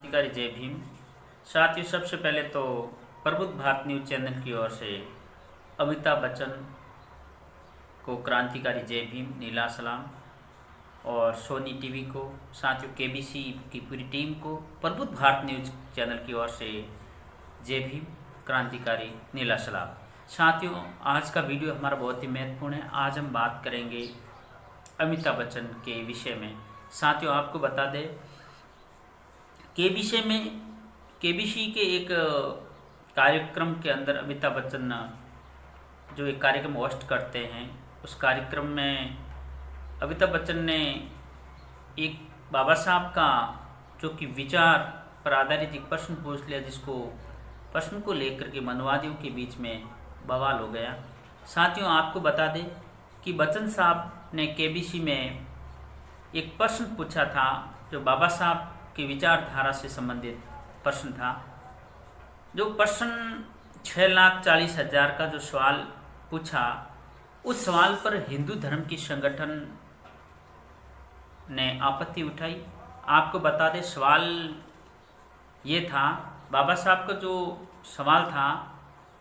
क्रांतिकारी जय भीम। साथियों, सबसे पहले तो प्रबुद्ध भारत न्यूज चैनल की ओर से अमिताभ बच्चन को क्रांतिकारी जय भीम, नीला सलाम। और सोनी टीवी को, साथियों केबीसी की पूरी टीम को प्रबुद्ध भारत न्यूज चैनल की ओर से जय भीम, क्रांतिकारी नीला सलाम। साथियों, आज का वीडियो हमारा बहुत ही महत्वपूर्ण है। आज हम बात करेंगे अमिताभ बच्चन के विषय में। साथियों, आपको बता दें केबीसी के एक कार्यक्रम के अंदर अमिताभ बच्चन जो एक कार्यक्रम होस्ट करते हैं, उस कार्यक्रम में अमिताभ बच्चन ने एक बाबा साहब का जो कि विचार पर आधारित एक प्रश्न पूछ लिया, जिसको प्रश्न को लेकर के मनुवादियों के बीच में बवाल हो गया। साथियों, आपको बता दें कि बच्चन साहब ने केबीसी में एक प्रश्न पूछा था जो बाबा साहब की विचारधारा से संबंधित प्रश्न था। जो प्रश्न 6,40,000 का जो सवाल पूछा, उस सवाल पर हिंदू धर्म की संगठन ने आपत्ति उठाई। आपको बता दें, सवाल ये था, बाबा साहब का जो सवाल था,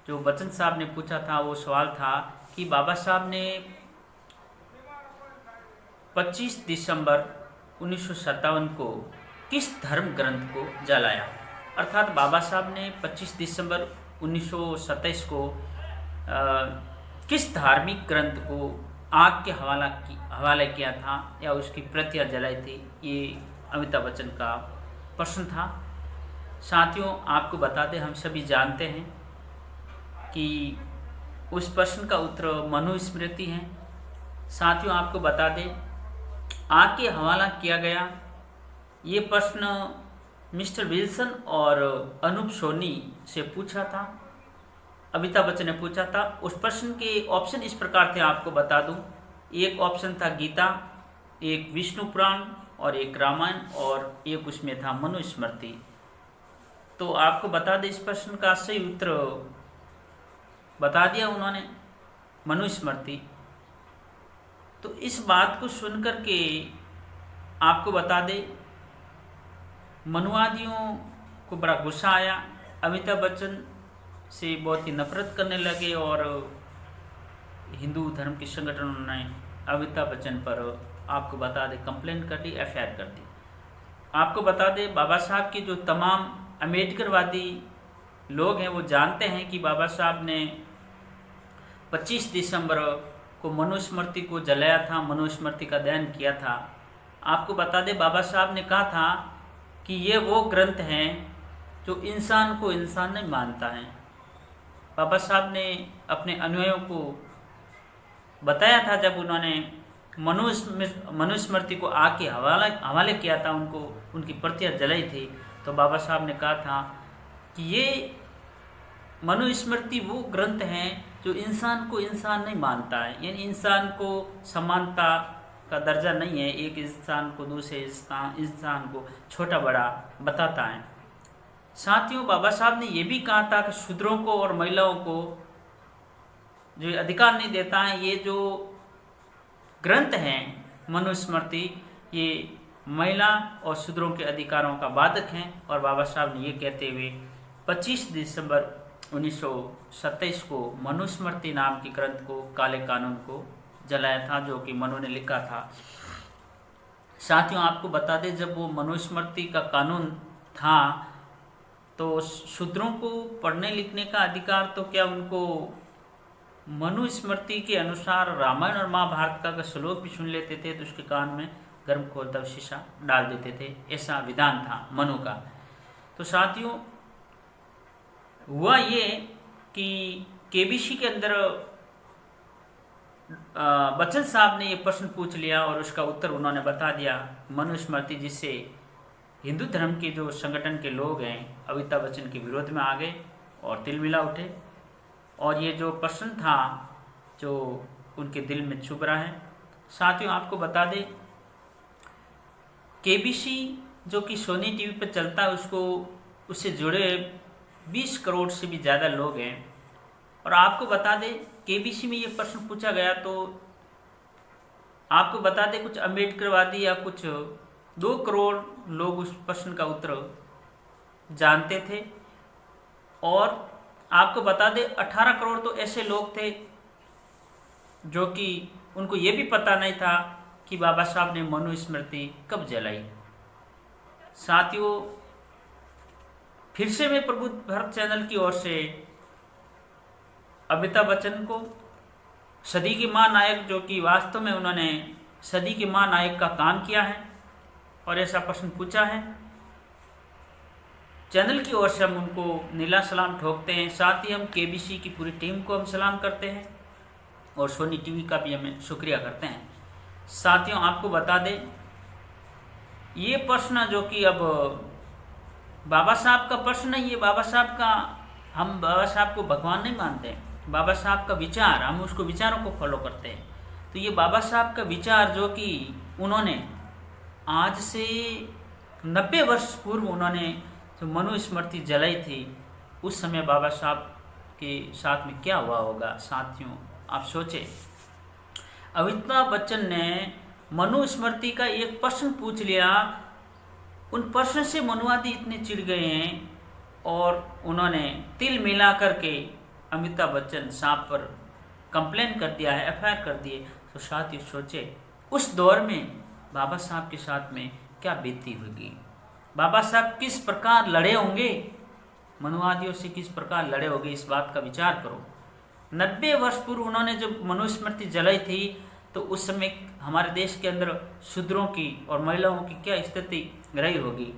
जो बच्चन साहब ने पूछा था, वो सवाल था कि बाबा साहब ने 25 दिसंबर 1957 को किस धर्म ग्रंथ को जलाया। अर्थात बाबा साहब ने 25 दिसंबर 1927 को किस धार्मिक ग्रंथ को आग के हवाले किया था या उसकी प्रतियां जलाई थी, ये अमिताभ बच्चन का प्रश्न था। साथियों, आपको बता दें, हम सभी जानते हैं कि उस प्रश्न का उत्तर मनुस्मृति है। साथियों, आपको बता दें, आग के हवाला किया गया ये प्रश्न मिस्टर विल्सन और अनूप सोनी से पूछा था, अमिताभ बच्चन ने पूछा था। उस प्रश्न के ऑप्शन इस प्रकार थे, आपको बता दूं। एक ऑप्शन था गीता, एक विष्णु पुराण और एक रामायण, और एक उसमें था मनुस्मृति। तो आपको बता दें, इस प्रश्न का सही उत्तर बता दिया उन्होंने, मनुस्मृति। तो इस बात को सुनकर के आपको बता दें, मनुवादियों को बड़ा गुस्सा आया, अमिताभ बच्चन से बहुत ही नफरत करने लगे और हिंदू धर्म के संगठनों ने अमिताभ बच्चन पर, आपको बता दें, कंप्लेन कर दी, एफआईआर कर दी। आपको बता दें, बाबा साहब के जो तमाम अम्बेडकरवादी लोग हैं वो जानते हैं कि बाबा साहब ने 25 दिसंबर को मनुस्मृति को जलाया था, मनुस्मृति का दहन किया था। आपको बता दें, बाबा साहब ने कहा था कि ये वो ग्रंथ हैं जो इंसान को इंसान नहीं मानता है। बाबा साहब ने अपने अनुयायियों को बताया था, जब उन्होंने मनुस्मृति को आग के हवाले किया था, उनको उनकी प्रतियां जलाई थी, तो बाबा साहब ने कहा था कि ये मनुस्मृति वो ग्रंथ हैं जो इंसान को इंसान नहीं मानता है, यानी इंसान को समानता का दर्जा नहीं है, एक इंसान को दूसरे इंसान को छोटा बड़ा बताता है। साथियों, बाबा साहब ने यह भी कहा था कि शूद्रों को और महिलाओं को जो अधिकार नहीं देता है, ये जो ग्रंथ हैं मनुस्मृति, ये महिला और शूद्रों के अधिकारों का बाधक हैं। और बाबा साहब ने ये कहते हुए 25 दिसंबर 1927 को मनुस्मृति नाम के ग्रंथ को, काले कानून को जलाया था, जो कि मनु ने लिखा था। साथियों, आपको बता दें, जब वो मनुस्मृति का कानून था तो शूद्रों को पढ़ने लिखने का अधिकार तो क्या, उनको मनुस्मृति के अनुसार रामायण और महाभारत का श्लोक भी सुन लेते थे तो उसके कान में गर्म खोलता शीशा डाल देते थे, ऐसा विधान था मनु का। तो साथियों, हुआ ये कि केबीसी के अंदर बच्चन साहब ने ये प्रश्न पूछ लिया और उसका उत्तर उन्होंने बता दिया मनुस्मृति, जिससे हिंदू धर्म के जो संगठन के लोग हैं अमिताभ बच्चन के विरोध में आ गए और तिलमिला उठे। और ये जो प्रश्न था जो उनके दिल में चुभ रहा है। साथियों, आपको बता दें, केबीसी जो कि सोनी टीवी पर चलता है, उससे जुड़े 20 करोड़ से भी ज़्यादा लोग हैं। और आपको बता दें, केबीसी में ये प्रश्न पूछा गया तो आपको बता दें, कुछ अम्बेडकरवादी या कुछ 2 करोड़ लोग उस प्रश्न का उत्तर जानते थे। और आपको बता दें 18 करोड़ तो ऐसे लोग थे जो कि उनको ये भी पता नहीं था कि बाबा साहब ने मनुस्मृति कब जलाई। साथियों, फिर से मैं प्रबुद्ध भारत चैनल की ओर से अमिताभ बच्चन को सदी के महानायक, जो कि वास्तव में उन्होंने सदी के महानायक का काम किया है और ऐसा प्रश्न पूछा है, चैनल की ओर से हम उनको नीला सलाम ठोकते हैं। साथ ही हम केबीसी की पूरी टीम को हम सलाम करते हैं और सोनी टीवी का भी हमें शुक्रिया करते हैं। साथियों, आपको बता दें, ये प्रश्न जो कि अब बाबा साहब का प्रश्न नहीं है, बाबा साहब का, हम बाबा साहब को भगवान नहीं मानते हैं, बाबा साहब का विचार, हम उसको विचारों को फॉलो करते हैं। तो ये बाबा साहब का विचार जो कि उन्होंने आज से 90 वर्ष पूर्व उन्होंने जो मनुस्मृति जलाई थी, उस समय बाबा साहब के साथ में क्या हुआ होगा। साथियों, आप सोचें, अमिताभ बच्चन ने मनुस्मृति का एक प्रश्न पूछ लिया, उन प्रश्न से मनुवादी इतने चिढ़ गए हैं और उन्होंने तिल मिला करके अमिताभ बच्चन साहब पर कंप्लेन कर दिया है, एफआईआर कर दिए। तो साथियों सोचे, उस दौर में बाबा साहब के साथ में क्या बीती होगी, बाबा साहब किस प्रकार लड़े होंगे, मनुवादियों से किस प्रकार लड़े होंगे, इस बात का विचार करो। 90 वर्ष पूर्व उन्होंने जब मनुस्मृति जलाई थी, तो उस समय हमारे देश के अंदर शूद्रों की और महिलाओं की क्या स्थिति रही होगी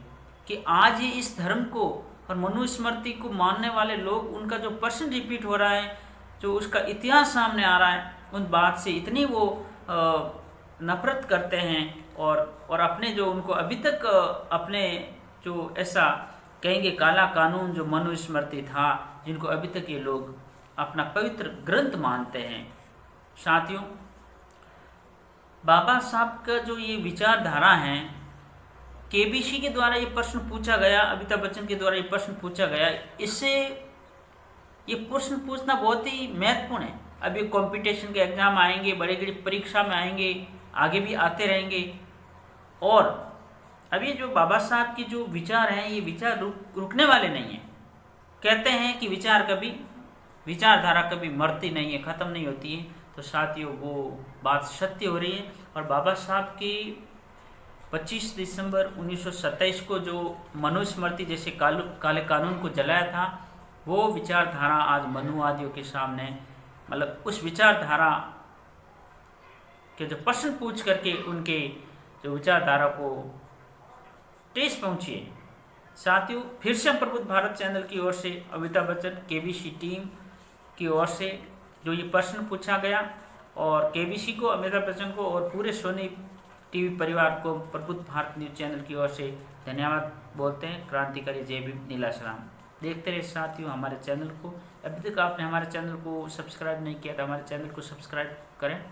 कि आज ये इस धर्म को और मनुस्मृति को मानने वाले लोग, उनका जो प्रश्न रिपीट हो रहा है, जो उसका इतिहास सामने आ रहा है, उन बात से इतनी वो नफरत करते हैं और अपने जो उनको अभी तक अपने जो ऐसा कहेंगे काला कानून जो मनुस्मृति था, जिनको अभी तक ये लोग अपना पवित्र ग्रंथ मानते हैं। साथियों, बाबा साहब का जो ये विचारधारा है, केबीसी के द्वारा ये प्रश्न पूछा गया, अमिताभ बच्चन के द्वारा ये प्रश्न पूछा गया, इससे ये प्रश्न पूछना बहुत ही महत्वपूर्ण है। अभी कंपटीशन के एग्जाम आएंगे, बड़ी बड़ी परीक्षा में आएंगे, आगे भी आते रहेंगे। और अभी जो बाबा साहब की जो विचार हैं, ये विचार रुकने वाले नहीं हैं। कहते हैं कि विचारधारा कभी मरती नहीं है, ख़त्म नहीं होती है। तो साथियों, वो बात सत्य हो रही है। और बाबा साहब की 25 दिसंबर 1927 को जो मनुस्मृति जैसे काले कानून को जलाया था, वो विचारधारा आज मनुवादियों के सामने, मतलब उस विचारधारा के जो प्रश्न पूछ करके उनके जो विचारधारा को ठेस पहुंची है। साथियों, फिर से हम प्रबुद्ध भारत चैनल की ओर से, अमिताभ बच्चन केबीसी टीम की ओर से जो ये प्रश्न पूछा गया, और केबीसी को, अमिताभ बच्चन को और पूरे सोनी टीवी परिवार को प्रबुद्ध भारत न्यूज चैनल की ओर से धन्यवाद बोलते हैं। क्रांतिकारी जय भीम, नीला सलाम। देखते रहे साथियों हमारे चैनल को। अभी तक आपने हमारे चैनल को सब्सक्राइब नहीं किया तो हमारे चैनल को सब्सक्राइब करें।